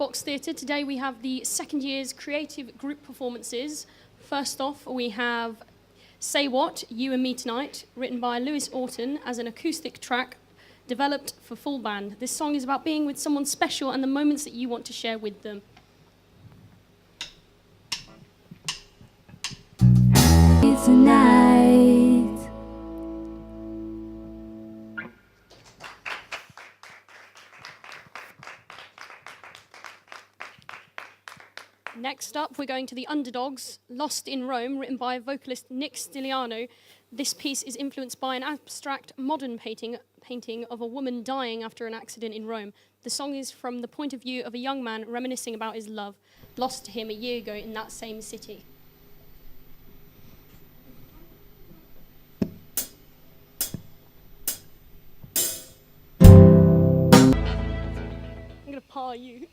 Vox Theatre. Today we have the second year's creative group performances. First off, we have Say What, You and Me Tonight, written by Lewis Orton as an acoustic track developed for full band. This song is about being with someone special and the moments that you want to share with them. Tonight. Next up, we're going to The Underdogs, Lost in Rome, written by vocalist Nick Stiliano. This piece is influenced by an abstract modern painting of a woman dying after an accident in Rome. The song is from the point of view of a young man reminiscing about his love, lost to him a year ago in that same city. I'm going to par you.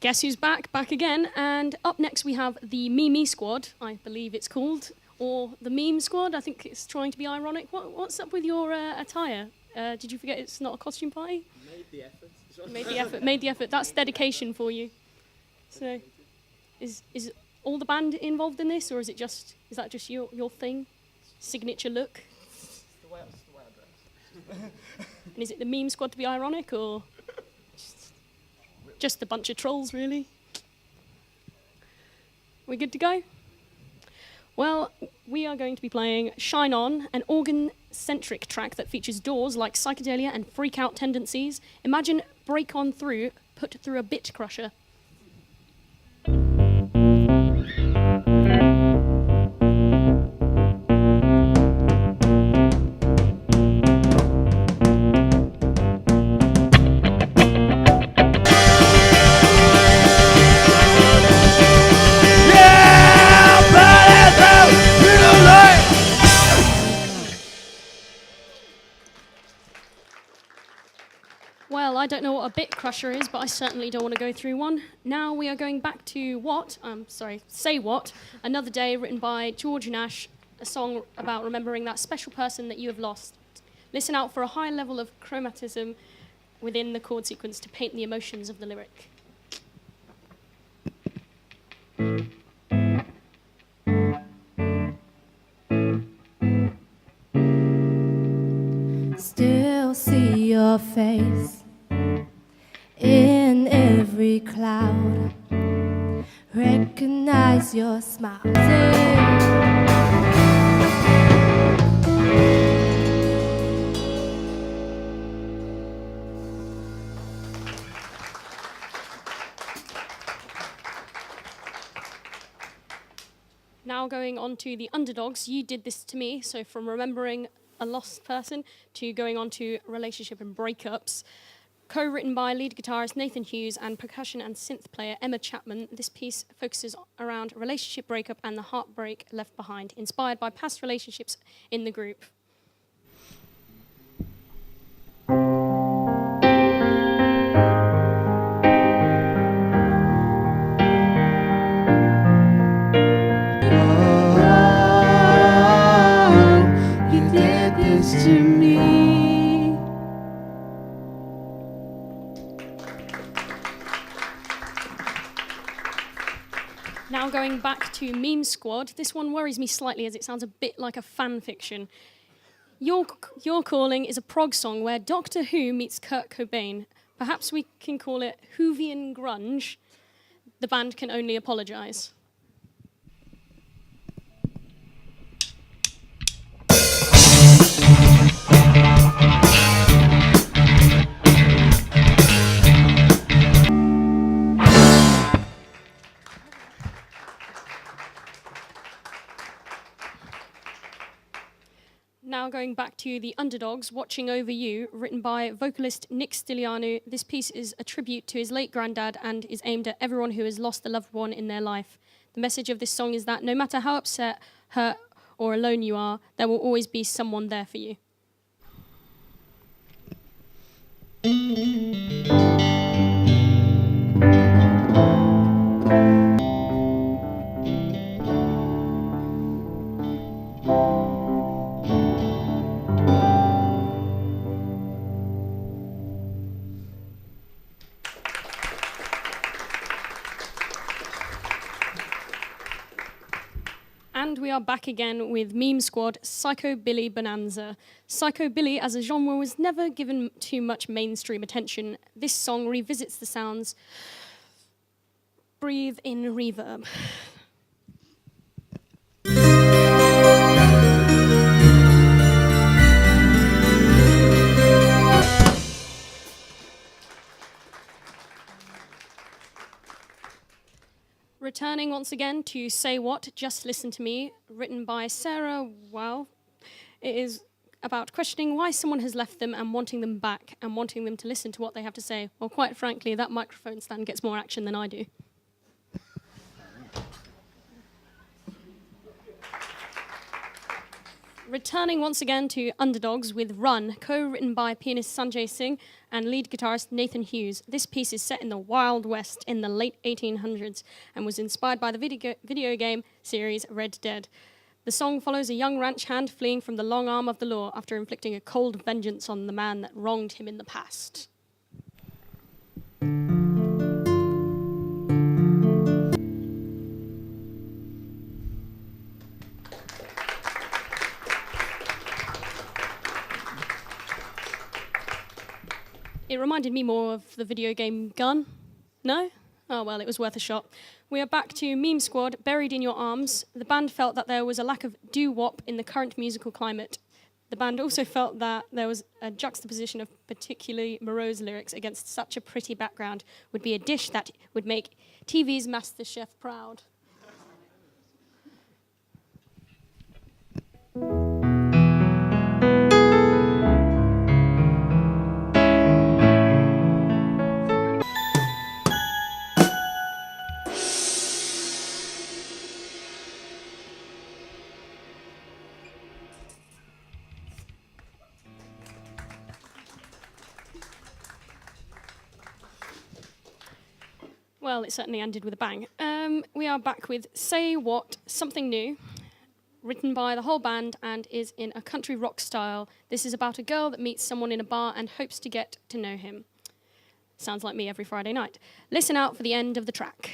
Guess who's back? Back again. And up next we have the Meme Squad, I believe it's called, or the Meme Squad. I think it's trying to be ironic. What's up with your attire? Did you forget it's not a costume party? Made the effort. Made the effort. Made the effort. That's dedication for you. So, is all the band involved in this, or is that just your thing, signature look? It's the way I dress. And is it the Meme Squad to be ironic, or just a bunch of trolls, really? We good to go? Well, we are going to be playing Shine On, an organ-centric track that features doors like psychedelia and freak-out tendencies. Imagine Break On Through put through a bit crusher. Well, I don't know what a bit crusher is, but I certainly don't want to go through one. Now we are going back to Say What, Another Day, written by George Nash, a song about remembering that special person that you have lost. Listen out for a high level of chromatism within the chord sequence to paint the emotions of the lyric. Still see your face in every cloud. Recognize your smile. Now going on to The Underdogs, You Did This To Me, so from remembering a lost person to going on to relationship and breakups. Co-written by lead guitarist Nathan Hughes and percussion and synth player Emma Chapman, this piece focuses around relationship breakup and the heartbreak left behind, inspired by past relationships in the group. To me. Now going back to Meme Squad, this one worries me slightly as it sounds a bit like a fan fiction. Your Calling is a prog song where Doctor Who meets Kurt Cobain. Perhaps we can call it Whovian grunge. The band can only apologise. Now going back to The Underdogs, Watching Over You, written by vocalist Nick Stiliano. This piece is a tribute to his late granddad and is aimed at everyone who has lost a loved one in their life. The message of this song is that no matter how upset, hurt, or alone you are, there will always be someone there for you. And we are back again with Meme Squad, Psychobilly Bonanza. Psychobilly as a genre was never given too much mainstream attention. This song revisits the sounds. Breathe in reverb. Returning once again to Say What, Just Listen to Me, written by Sarah Wow. It is about questioning why someone has left them and wanting them back and wanting them to listen to what they have to say. Well, quite frankly, that microphone stand gets more action than I do. Returning once again to Underdogs with Run, co-written by pianist Sanjay Singh and lead guitarist Nathan Hughes. This piece is set in the Wild West in the late 1800s and was inspired by the video game series Red Dead. The song follows a young ranch hand fleeing from the long arm of the law after inflicting a cold vengeance on the man that wronged him in the past. It reminded me more of the video game Gun. No? Oh, well, it was worth a shot. We are back to Meme Squad, Buried in Your Arms. The band felt that there was a lack of doo-wop in the current musical climate. The band also felt that there was a juxtaposition of particularly morose lyrics against such a pretty background would be a dish that would make TV's MasterChef proud. Well, it certainly ended with a bang. We are back with Say What, Something New, written by the whole band and is in a country rock style. This is about a girl that meets someone in a bar and hopes to get to know him. Sounds like me every Friday night. Listen out for the end of the track.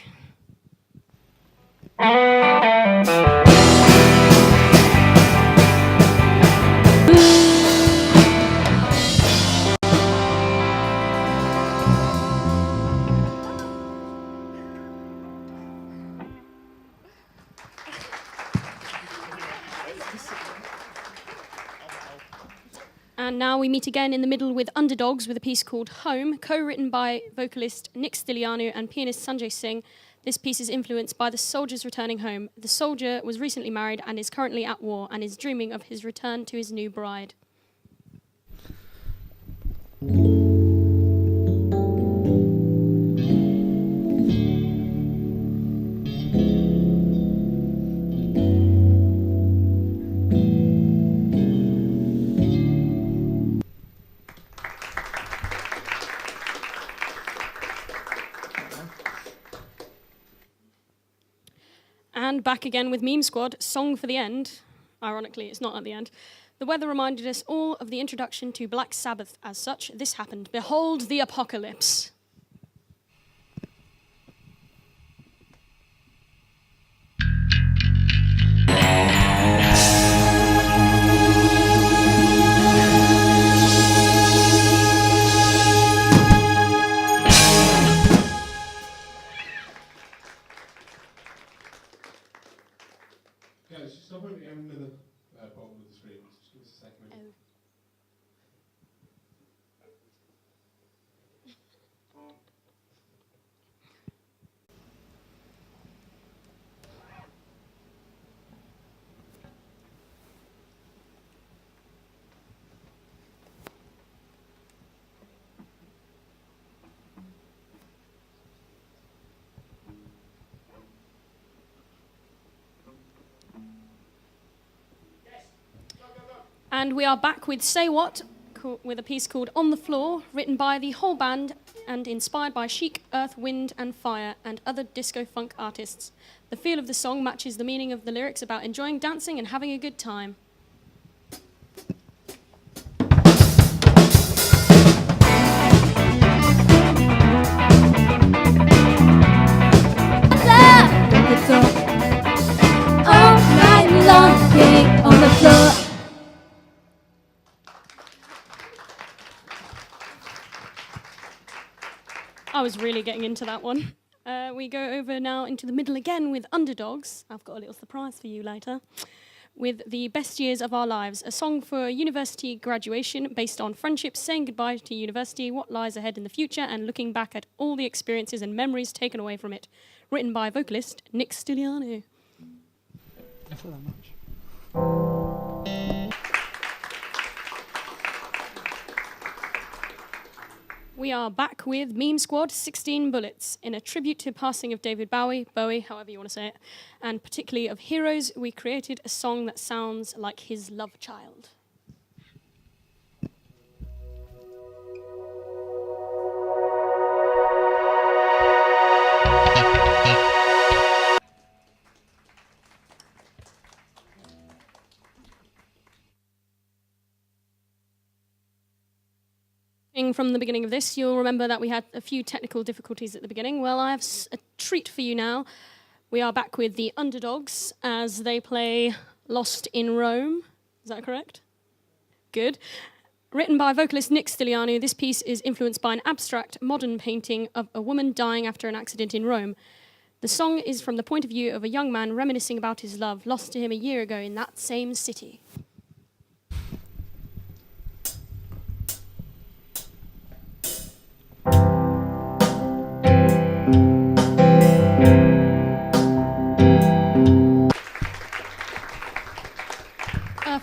And now we meet again in the middle with Underdogs with a piece called Home, co-written by vocalist Nick Stilianu and pianist Sanjay Singh. This piece is influenced by the soldier's returning home. The soldier was recently married and is currently at war and is dreaming of his return to his new bride. And back again with Meme Squad, Song for the End. Ironically, it's not at the end. The weather reminded us all of the introduction to Black Sabbath. As such, this happened. Behold the apocalypse. Guys, just stop at the end of the bottom of the screen. Just give us a second. And we are back with Say What, with a piece called On the Floor, written by the whole band and inspired by Chic, Earth, Wind and Fire and other disco funk artists. The feel of the song matches the meaning of the lyrics about enjoying dancing and having a good time. All night I was really getting into that one. We go over now into the middle again with Underdogs. I've got a little surprise for you later. With The Best Years of Our Lives, a song for university graduation based on friendships, saying goodbye to university, what lies ahead in the future, and looking back at all the experiences and memories taken away from it. Written by vocalist Nick Stigliano. I feel that much. We are back with Meme Squad 16 Bullets in a tribute to the passing of David Bowie, however you want to say it, and particularly of Heroes. We created a song that sounds like his love child. From the beginning of this, you'll remember that we had a few technical difficulties at the beginning. Well, I have a treat for you now. We are back with the Underdogs as they play Lost in Rome. Is that correct? Good. Written by vocalist Nick Stigliano, this piece is influenced by an abstract modern painting of a woman dying after an accident in Rome. The song is from the point of view of a young man reminiscing about his love, lost to him a year ago in that same city.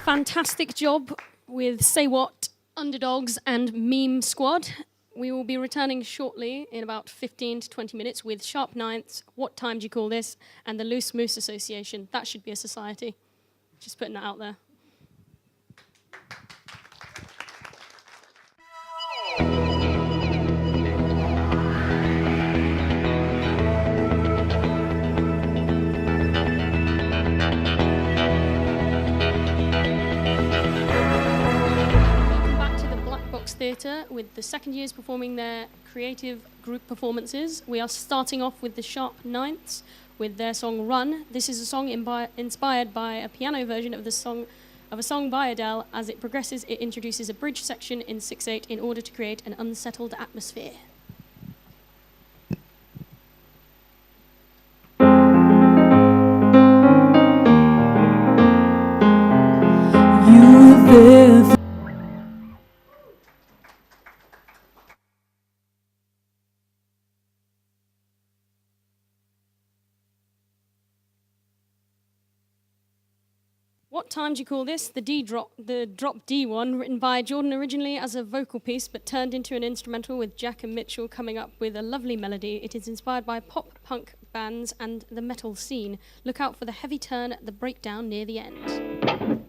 Fantastic job with Say What, Underdogs and Meme Squad. We will be returning shortly in about 15 to 20 minutes with Sharp Ninths, What Time Do You Call This, and the Loose Moose Association. That should be a society. Just putting that out there. Theatre with the second years performing their creative group performances. We are starting off with the Sharp Ninths with their song Run. This is a song inspired by a piano version of a song by Adele. As it progresses, it introduces a bridge section in 6/8 in order to create an unsettled atmosphere. What Time Do You Call This? The drop D one, written by Jordan originally as a vocal piece, but turned into an instrumental with Jack and Mitchell coming up with a lovely melody. It is inspired by pop-punk bands and the metal scene. Look out for the heavy turn at the breakdown near the end.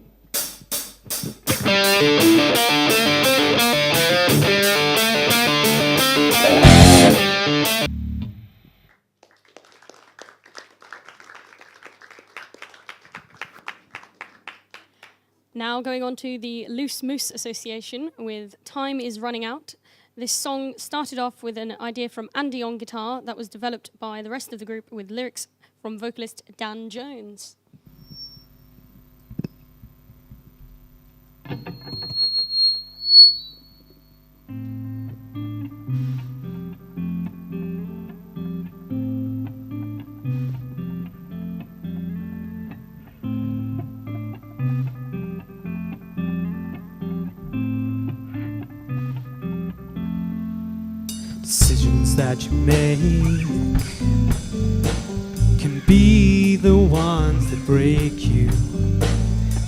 Now going on to the Loose Moose Association with Time Is Running Out. This song started off with an idea from Andy on guitar that was developed by the rest of the group with lyrics from vocalist Dan Jones. Decisions that you make can be the ones that break you.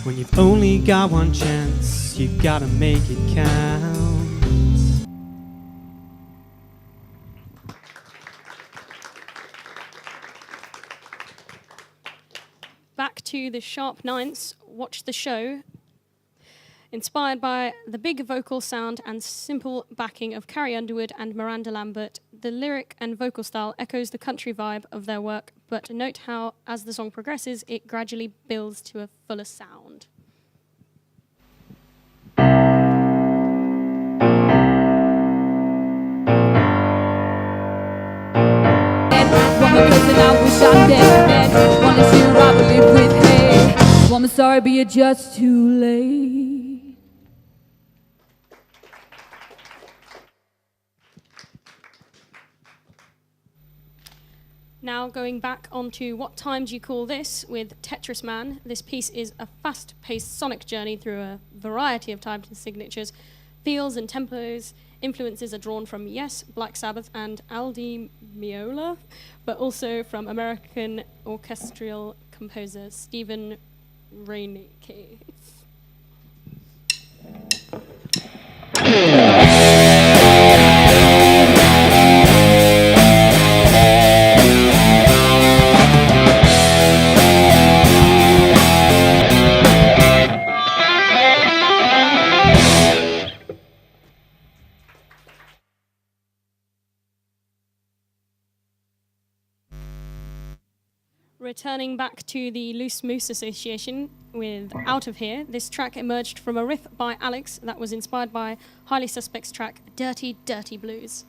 When you've only got one chance, you gotta make it count. Back to the Sharp Ninths, Watch the Show. Inspired by the big vocal sound and simple backing of Carrie Underwood and Miranda Lambert, the lyric and vocal style echoes the country vibe of their work, but note how, as the song progresses, it gradually builds to a fuller sound. I'm sorry, but you're just too late. Now going back onto What Time Do You Call This with Tetris Man. This piece is a fast-paced sonic journey through a variety of time signatures, feels and tempos. Influences are drawn from Yes, Black Sabbath and Aldi Meola, but also from American orchestral composer Stephen Reineke. Returning back to the Loose Moose Association with Out of Here, this track emerged from a riff by Alex that was inspired by Highly Suspect's track Dirty, Dirty Blues.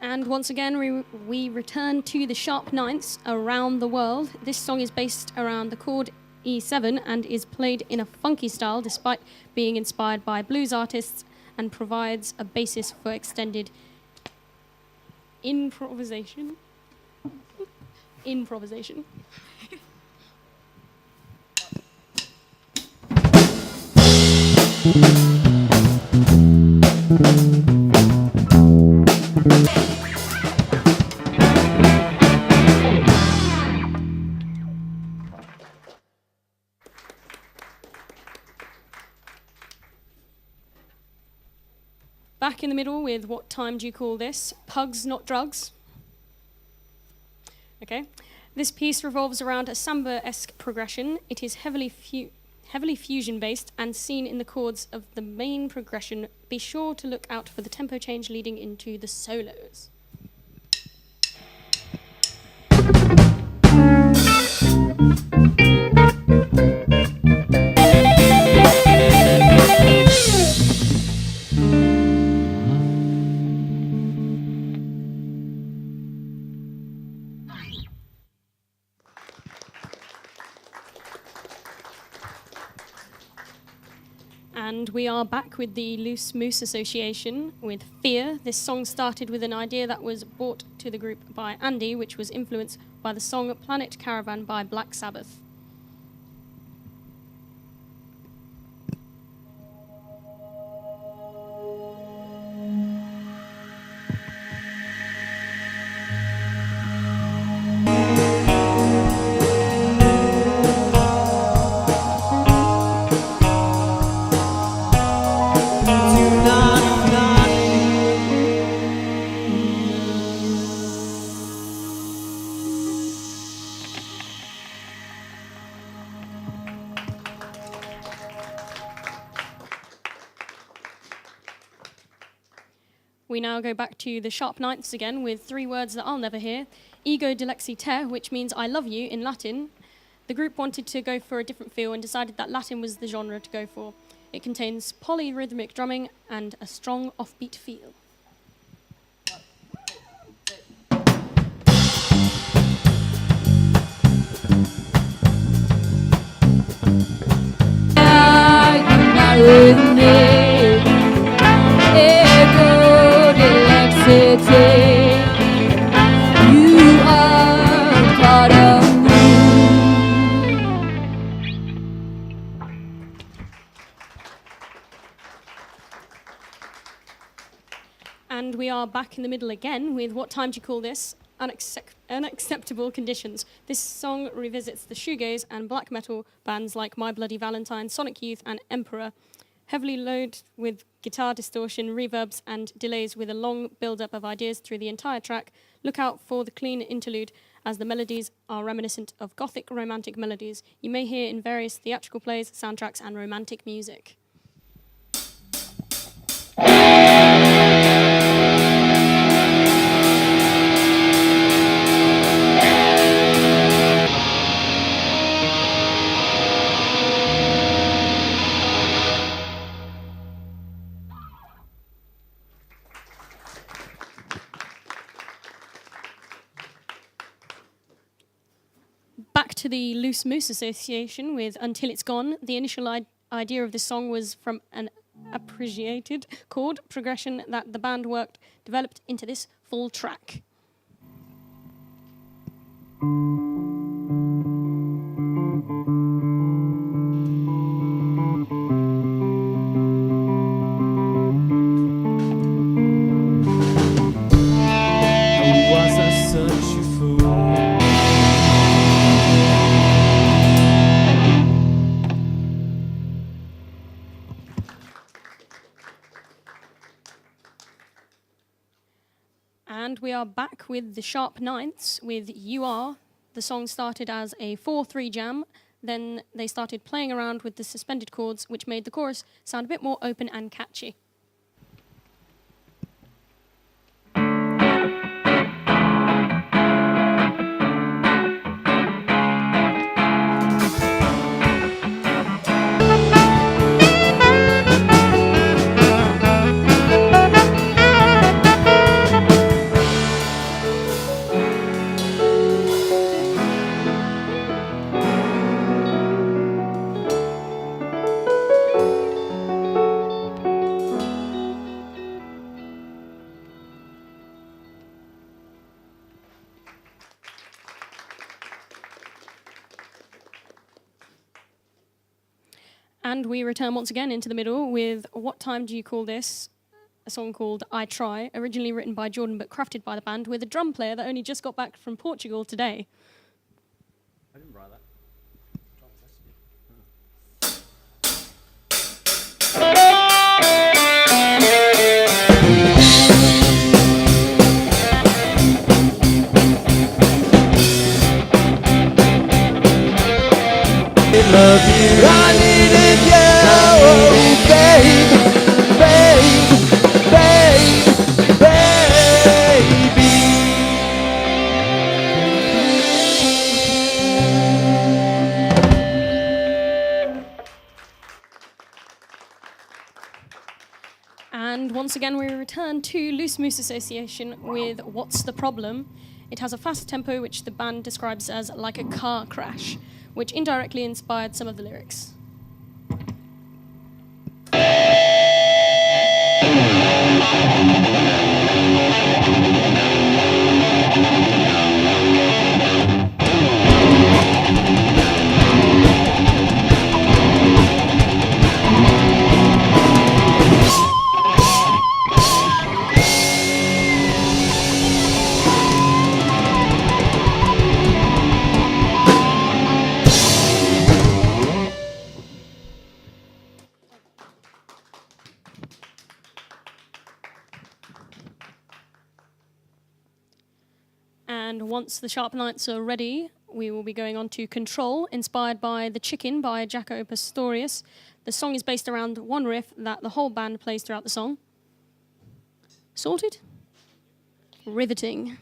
And once again, we return to the sharp ninths around the world. This song is based around the chord E7 and is played in a funky style despite being inspired by blues artists and provides a basis for extended improvisation. Improvisation. Back in the middle with What Time Do You Call This? Pugs, Not Drugs. Okay. This piece revolves around a samba-esque progression. It is heavily fusion-based and seen in the chords of the main progression. Be sure to look out for the tempo change leading into the solos. And we are back with the Loose Moose Association with Fear. This song started with an idea that was brought to the group by Andy, which was influenced by the song Planet Caravan by Black Sabbath. We now go back to the sharp ninths again with three words that I'll never hear. Ego dilexi te, which means I love you in Latin. The group wanted to go for a different feel and decided that Latin was the genre to go for. It contains polyrhythmic drumming and a strong offbeat feel. You are part of me. And we are back in the middle again with What Time Do You Call This? Unacceptable Conditions. This song revisits the shoegaze and black metal bands like My Bloody Valentine, Sonic Youth and Emperor, heavily loaded with guitar distortion, reverbs and delays with a long build-up of ideas through the entire track. Look out for the clean interlude as the melodies are reminiscent of gothic romantic melodies you may hear in various theatrical plays, soundtracks and romantic music. to the Loose Moose Association with Until It's Gone. The initial idea of this song was from an appreciated chord progression that the band developed into this full track. Was I such a fool? And we are back with the Sharp Ninths with You Are. The song started as a 4/3 jam, then they started playing around with the suspended chords, which made the chorus sound a bit more open and catchy. And we return once again into the middle with What Time Do You Call This? A song called I Try, originally written by Jordan but crafted by the band with a drum player that only just got back from Portugal today. I didn't write that. Love you. I needed you, babe, babe, babe, baby. And once again, we return to Loose Moose Association with What's the Problem? It has a fast tempo, which the band describes as like a car crash, which indirectly inspired some of the lyrics. And once the Sharp Ninths are ready, we will be going on to Control, inspired by The Chicken by Jaco Pastorius. The song is based around one riff that the whole band plays throughout the song. Sorted? Riveting.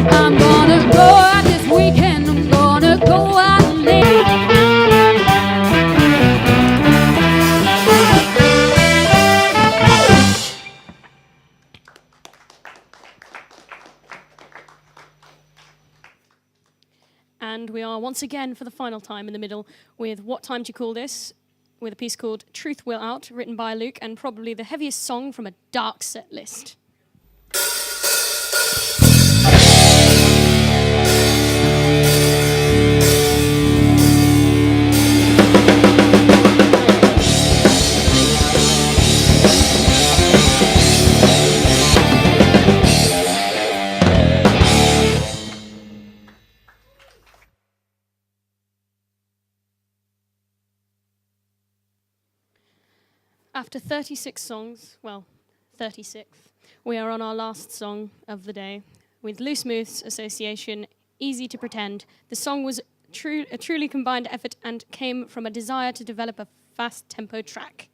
I'm gonna go out this weekend. I'm gonna go out late. And we are once again for the final time in the middle with What Time Do You Call This? With a piece called Truth Will Out, written by Luke, and probably the heaviest song from a dark set list. After 36 songs, well, 36th, we are on our last song of the day with Loose Moose Association, Easy to Pretend. The song was a truly combined effort and came from a desire to develop a fast tempo track.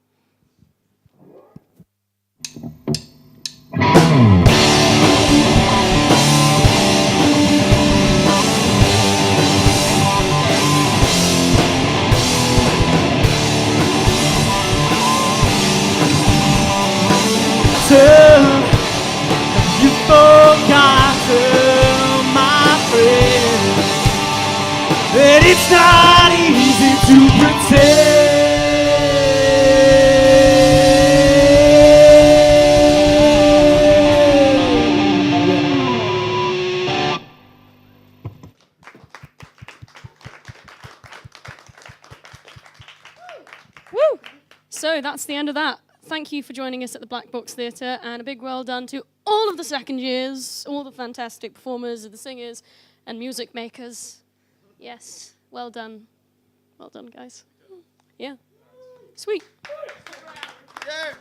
It's not easy to pretend. Woo! So that's the end of that. Thank you for joining us at the Black Box Theatre, and a big well done to all of the second years, all the fantastic performers, the singers, and music makers. Yes, well done. Well done, guys. Yeah. Sweet. Yeah.